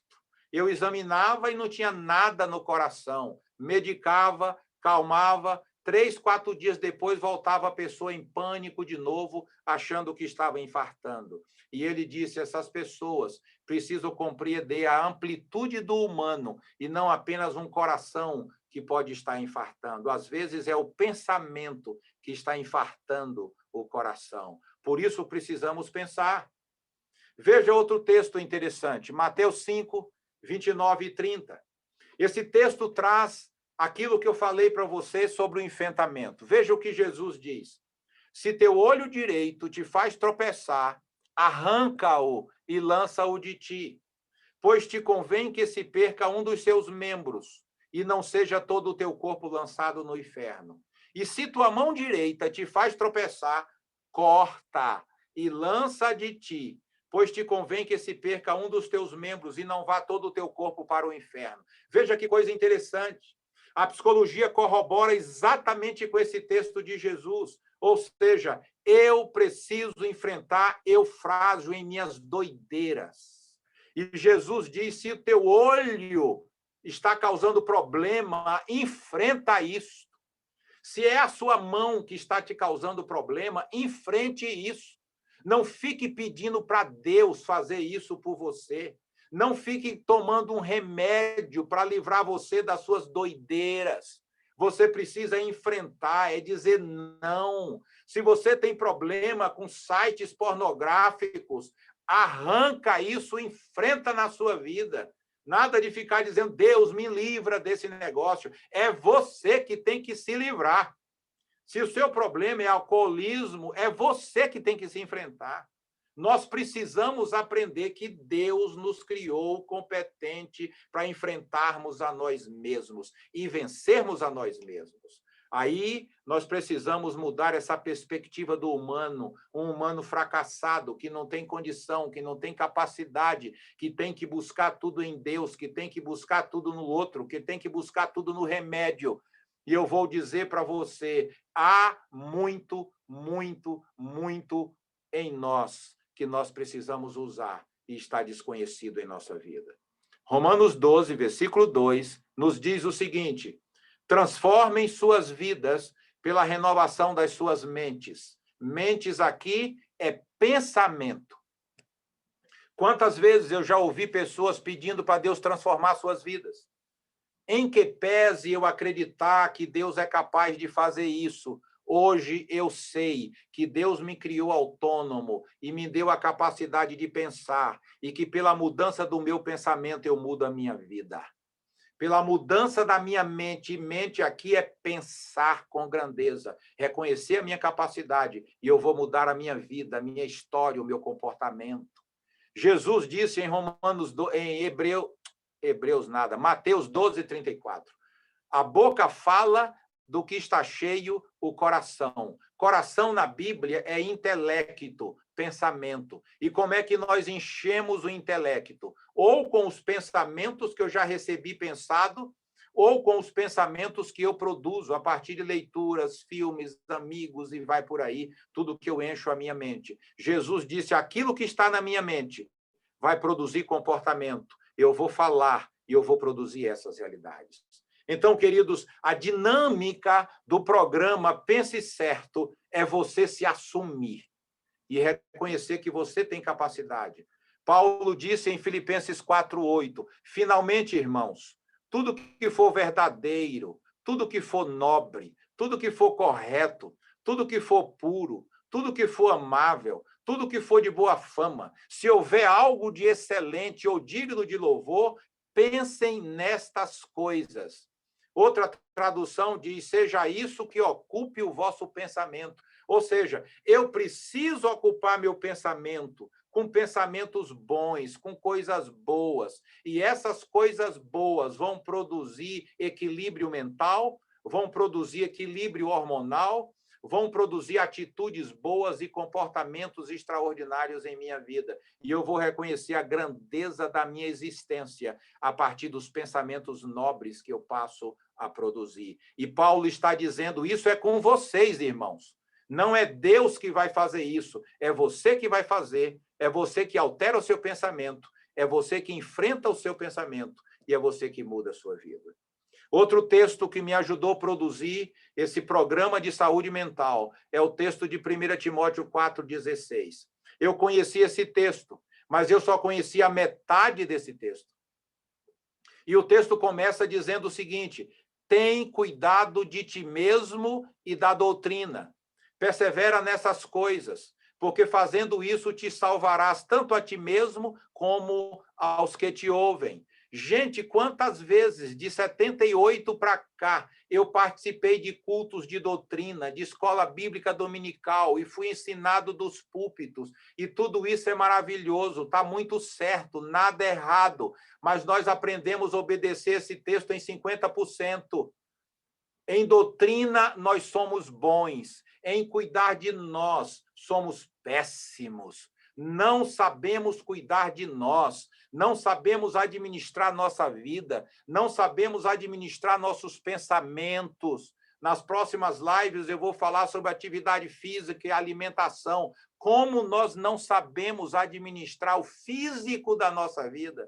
Eu examinava e não tinha nada no coração, medicava, calmava, 3, 4 dias depois voltava a pessoa em pânico de novo, achando que estava infartando. E ele disse, essas pessoas precisam compreender a amplitude do humano e não apenas um coração que pode estar infartando. Às vezes é o pensamento que está infartando o coração. Por isso precisamos pensar. Veja outro texto interessante, Mateus 5, 29 e 30. Esse texto traz aquilo que eu falei para você sobre o enfrentamento. Veja o que Jesus diz. Se teu olho direito te faz tropeçar, arranca-o e lança-o de ti, pois te convém que se perca um dos seus membros e não seja todo o teu corpo lançado no inferno. E se tua mão direita te faz tropeçar, corta e lança de ti, pois te convém que se perca um dos teus membros e não vá todo o teu corpo para o inferno. Veja que coisa interessante. A psicologia corrobora exatamente com esse texto de Jesus. Ou seja, eu preciso enfrentar Eufrásio em minhas doideiras. E Jesus diz, se o teu olho está causando problema, enfrenta isso. Se é a sua mão que está te causando problema, enfrente isso. Não fique pedindo para Deus fazer isso por você. Não fique tomando um remédio para livrar você das suas doideiras. Você precisa enfrentar, é dizer não. Se você tem problema com sites pornográficos, arranca isso, enfrenta na sua vida. Nada de ficar dizendo, Deus me livra desse negócio. É você que tem que se livrar. Se o seu problema é alcoolismo, é você que tem que se enfrentar. Nós precisamos aprender que Deus nos criou competente para enfrentarmos a nós mesmos e vencermos a nós mesmos. Aí nós precisamos mudar essa perspectiva do humano, um humano fracassado, que não tem condição, que não tem capacidade, que tem que buscar tudo em Deus, que tem que buscar tudo no outro, que tem que buscar tudo no remédio. E eu vou dizer para você, há muito, muito, muito em nós que nós precisamos usar e está desconhecido em nossa vida. Romanos 12, versículo 2, nos diz o seguinte: transformem suas vidas pela renovação das suas mentes. Mentes aqui é pensamento. Quantas vezes eu já ouvi pessoas pedindo para Deus transformar suas vidas? Em que pese eu acreditar que Deus é capaz de fazer isso, hoje eu sei que Deus me criou autônomo e me deu a capacidade de pensar, e que pela mudança do meu pensamento eu mudo a minha vida. Pela mudança da minha mente, mente aqui é pensar com grandeza, reconhecer a minha capacidade, e eu vou mudar a minha vida, a minha história, o meu comportamento. Jesus disse em Mateus 12, 34. A boca fala do que está cheio o coração. Coração na Bíblia é intelecto, pensamento. E como é que nós enchemos o intelecto? Ou com os pensamentos que eu já recebi pensado, ou com os pensamentos que eu produzo a partir de leituras, filmes, amigos e vai por aí, tudo que eu encho a minha mente. Jesus disse, aquilo que está na minha mente vai produzir comportamento. Eu vou falar e eu vou produzir essas realidades. Então, queridos, a dinâmica do programa Pense Certo é você se assumir e reconhecer que você tem capacidade. Paulo disse em Filipenses 4:8, finalmente, irmãos, tudo que for verdadeiro, tudo que for nobre, tudo que for correto, tudo que for puro, tudo que for amável, tudo que for de boa fama, se houver algo de excelente ou digno de louvor, pensem nestas coisas. Outra tradução diz, seja isso que ocupe o vosso pensamento. Ou seja, eu preciso ocupar meu pensamento com pensamentos bons, com coisas boas. E essas coisas boas vão produzir equilíbrio mental, vão produzir equilíbrio hormonal, vão produzir atitudes boas e comportamentos extraordinários em minha vida. E eu vou reconhecer a grandeza da minha existência a partir dos pensamentos nobres que eu passo a produzir. E Paulo está dizendo, isso é com vocês, irmãos. Não é Deus que vai fazer isso, é você que vai fazer, é você que altera o seu pensamento, é você que enfrenta o seu pensamento e é você que muda a sua vida. Outro texto que me ajudou a produzir esse programa de saúde mental é o texto de 1 Timóteo 4,16. Eu conheci esse texto, mas eu só conhecia a metade desse texto. E o texto começa dizendo o seguinte, tem cuidado de ti mesmo e da doutrina. Persevera nessas coisas, porque fazendo isso te salvarás tanto a ti mesmo como aos que te ouvem. Gente, quantas vezes, de 78 para cá, eu participei de cultos de doutrina, de escola bíblica dominical, e fui ensinado dos púlpitos, e tudo isso é maravilhoso, está muito certo, nada errado, mas nós aprendemos a obedecer esse texto em 50%. Em doutrina, nós somos bons, em cuidar de nós, somos péssimos. Não sabemos cuidar de nós, não sabemos administrar nossa vida, não sabemos administrar nossos pensamentos. Nas próximas lives eu vou falar sobre atividade física e alimentação, como nós não sabemos administrar o físico da nossa vida.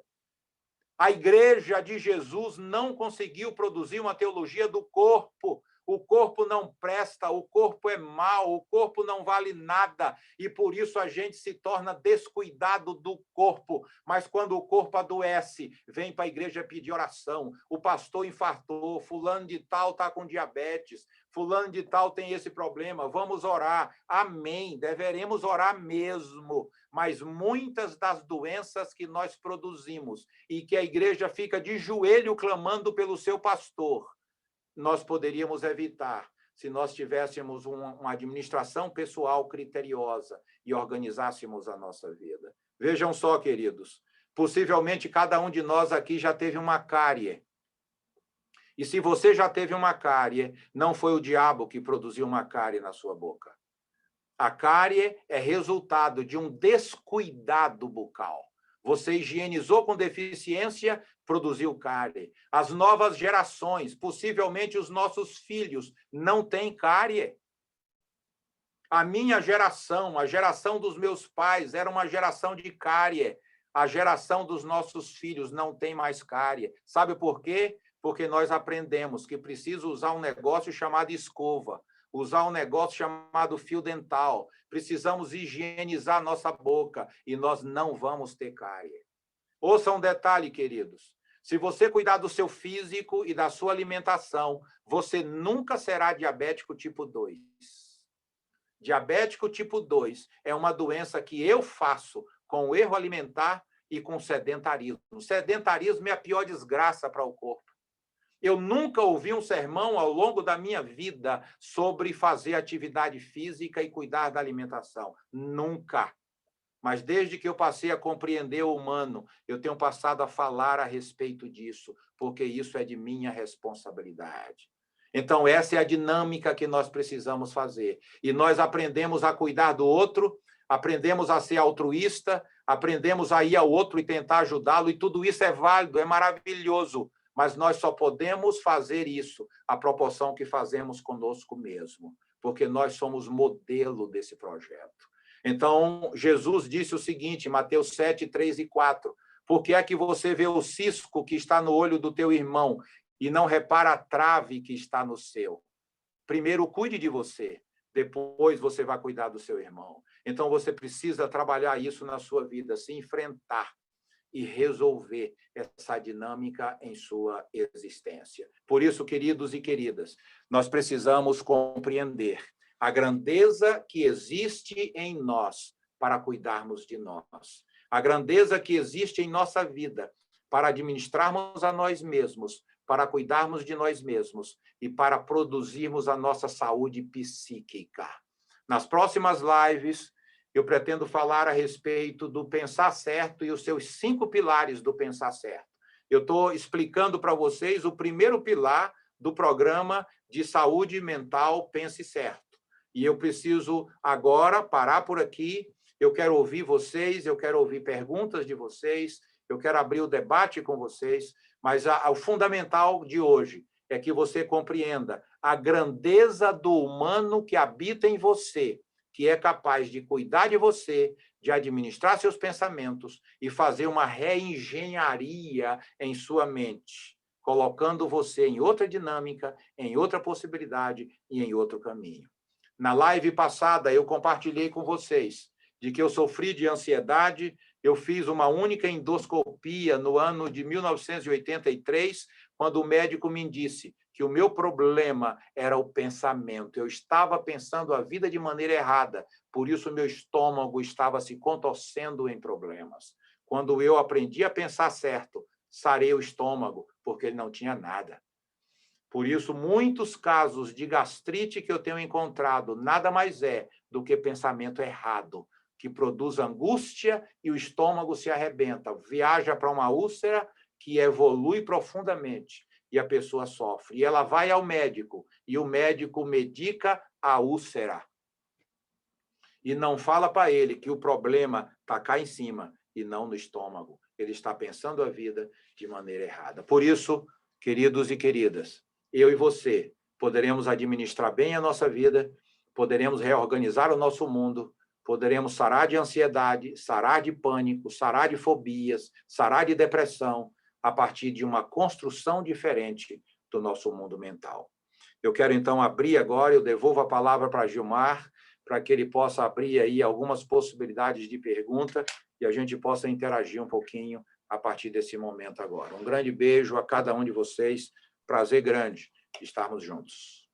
A igreja de Jesus não conseguiu produzir uma teologia do corpo. O corpo não presta, o corpo é mau, o corpo não vale nada, e por isso a gente se torna descuidado do corpo. Mas quando o corpo adoece, vem para a igreja pedir oração. O pastor infartou, fulano de tal está com diabetes, fulano de tal tem esse problema, vamos orar. Amém, deveremos orar mesmo. Mas muitas das doenças que nós produzimos e que a igreja fica de joelho clamando pelo seu pastor, nós poderíamos evitar se nós tivéssemos uma administração pessoal criteriosa e organizássemos a nossa vida. Vejam só, queridos, possivelmente cada um de nós aqui já teve uma cárie. E se você já teve uma cárie, não foi o diabo que produziu uma cárie na sua boca. A cárie é resultado de um descuidado bucal. Você higienizou com deficiência, produziu cárie. As novas gerações, possivelmente os nossos filhos, não têm cárie. A minha geração, a geração dos meus pais, era uma geração de cárie. A geração dos nossos filhos não tem mais cárie. Sabe por quê? Porque nós aprendemos que precisa usar um negócio chamado escova, usar um negócio chamado fio dental. Precisamos higienizar nossa boca e nós não vamos ter cárie. Ouça um detalhe, queridos. Se você cuidar do seu físico e da sua alimentação, você nunca será diabético tipo 2. Diabético tipo 2 é uma doença que eu faço com o erro alimentar e com sedentarismo. O sedentarismo é a pior desgraça para o corpo. Eu nunca ouvi um sermão ao longo da minha vida sobre fazer atividade física e cuidar da alimentação. Nunca. Mas desde que eu passei a compreender o humano, eu tenho passado a falar a respeito disso, porque isso é de minha responsabilidade. Então, essa é a dinâmica que nós precisamos fazer. E nós aprendemos a cuidar do outro, aprendemos a ser altruísta, aprendemos a ir ao outro e tentar ajudá-lo, e tudo isso é válido, é maravilhoso. Mas nós só podemos fazer isso à proporção que fazemos conosco mesmo, porque nós somos modelo desse projeto. Então, Jesus disse o seguinte, Mateus 7, 3 e 4, por que é que você vê o cisco que está no olho do teu irmão e não repara a trave que está no seu? Primeiro, cuide de você, depois você vai cuidar do seu irmão. Então, você precisa trabalhar isso na sua vida, se enfrentar e resolver essa dinâmica em sua existência. Por isso, queridos e queridas, nós precisamos compreender a grandeza que existe em nós para cuidarmos de nós, a grandeza que existe em nossa vida para administrarmos a nós mesmos, para cuidarmos de nós mesmos e para produzirmos a nossa saúde psíquica. Nas próximas lives, eu pretendo falar a respeito do pensar certo e os seus 5 pilares do pensar certo. Eu estou explicando para vocês o primeiro pilar do programa de saúde mental Pense Certo. E eu preciso agora parar por aqui. Eu quero ouvir vocês, eu quero ouvir perguntas de vocês, eu quero abrir o debate com vocês, mas o fundamental de hoje é que você compreenda a grandeza do humano que habita em você, que é capaz de cuidar de você, de administrar seus pensamentos e fazer uma reengenharia em sua mente, colocando você em outra dinâmica, em outra possibilidade e em outro caminho. Na live passada, eu compartilhei com vocês de que eu sofri de ansiedade, eu fiz uma única endoscopia no ano de 1983, quando o médico me disse que o meu problema era o pensamento. Eu estava pensando a vida de maneira errada, por isso meu estômago estava se contorcendo em problemas. Quando eu aprendi a pensar certo, sarei o estômago, porque ele não tinha nada. Por isso, muitos casos de gastrite que eu tenho encontrado nada mais é do que pensamento errado, que produz angústia e o estômago se arrebenta, viaja para uma úlcera que evolui profundamente e a pessoa sofre. E ela vai ao médico, e o médico medica a úlcera. E não fala para ele que o problema está cá em cima e não no estômago. Ele está pensando a vida de maneira errada. Por isso, queridos e queridas, eu e você poderemos administrar bem a nossa vida, poderemos reorganizar o nosso mundo, poderemos sarar de ansiedade, sarar de pânico, sarar de fobias, sarar de depressão, a partir de uma construção diferente do nosso mundo mental. Eu quero, então, abrir agora, eu devolvo a palavra para Gilmar, para que ele possa abrir aí algumas possibilidades de pergunta e a gente possa interagir um pouquinho a partir desse momento agora. Um grande beijo a cada um de vocês. Prazer grande estarmos juntos.